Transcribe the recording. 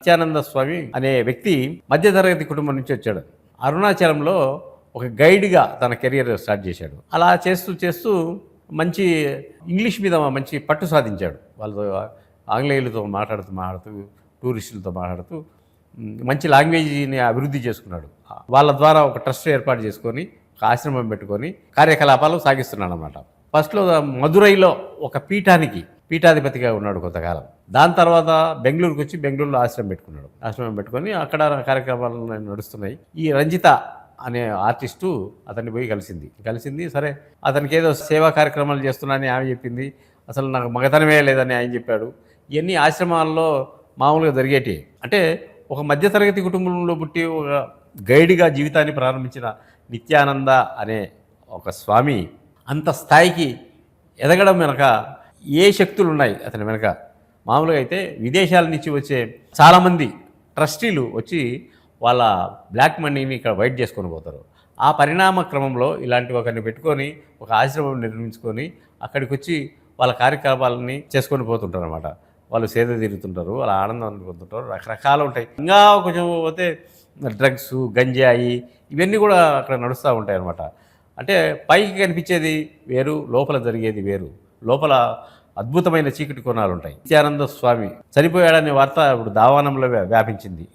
నిత్యానంద స్వామి అనే వ్యక్తి మధ్యతరగతి కుటుంబం నుంచి వచ్చాడు. అరుణాచలంలో ఒక గైడ్గా తన కెరియర్ స్టార్ట్ చేశాడు. అలా చేస్తూ చేస్తూ మంచి ఇంగ్లీష్ మీద మంచి పట్టు సాధించాడు. వాళ్ళతో ఆంగ్లేయులతో మాట్లాడుతూ మాట్లాడుతూ టూరిస్టులతో మాట్లాడుతూ మంచి లాంగ్వేజ్ని అభివృద్ధి చేసుకున్నాడు. వాళ్ళ ద్వారా ఒక ట్రస్ట్ ఏర్పాటు చేసుకొని ఒక ఆశ్రమం పెట్టుకొని కార్యకలాపాలు సాగిస్తున్నాడు అన్నమాట. ఫస్ట్లో మదురైలో ఒక పీఠాధిపతిగా ఉన్నాడు కొంతకాలం. దాని తర్వాత బెంగళూరుకు వచ్చి బెంగళూరులో ఆశ్రమం పెట్టుకొని అక్కడ కార్యక్రమాలు నడుస్తున్నాయి. ఈ రంజిత అనే ఆర్టిస్టు అతన్ని పోయి కలిసింది. సరే, అతనికి ఏదో సేవా కార్యక్రమాలు చేస్తున్నానని ఆమె చెప్పింది. అసలు నాకు మగతనమే లేదని ఆయన చెప్పాడు. ఇవన్నీ ఆశ్రమాల్లో మామూలుగా జరిగేటివి. అంటే ఒక మధ్యతరగతి కుటుంబంలో పుట్టి ఒక గైడ్గా జీవితాన్ని ప్రారంభించిన నిత్యానంద అనే ఒక స్వామి అంత స్థాయికి ఎదగడం వెనక ఏ శక్తులు ఉన్నాయి అతని వెనక. మామూలుగా అయితే విదేశాల నుంచి వచ్చే చాలామంది ట్రస్టీలు వచ్చి వాళ్ళ బ్లాక్ మనీని ఇక్కడ వైట్ చేసుకొని పోతారు. ఆ పరిణామ క్రమంలో ఇలాంటి ఒకరిని పెట్టుకొని ఒక ఆశ్రమం నిర్మించుకొని అక్కడికి వచ్చి వాళ్ళ కార్యకలాపాలని చేసుకొని పోతుంటారు అన్నమాట. వాళ్ళు సేద తీరుతుంటారు, వాళ్ళ ఆనందాన్ని పొందుతుంటారు, రకరకాలు ఉంటాయి. ఇంకా కొంచెం పోతే డ్రగ్స్, గంజాయి ఇవన్నీ కూడా అక్కడ నడుస్తూ ఉంటాయి అన్నమాట. అంటే పైకి కనిపించేది వేరు, లోపల జరిగేది వేరు. లోపల అద్భుతమైన చీకటి కోణాలు ఉంటాయి. నిత్యానంద స్వామి చనిపోయాడనే వార్త ఇప్పుడు దావానంలో వ్యాపించింది.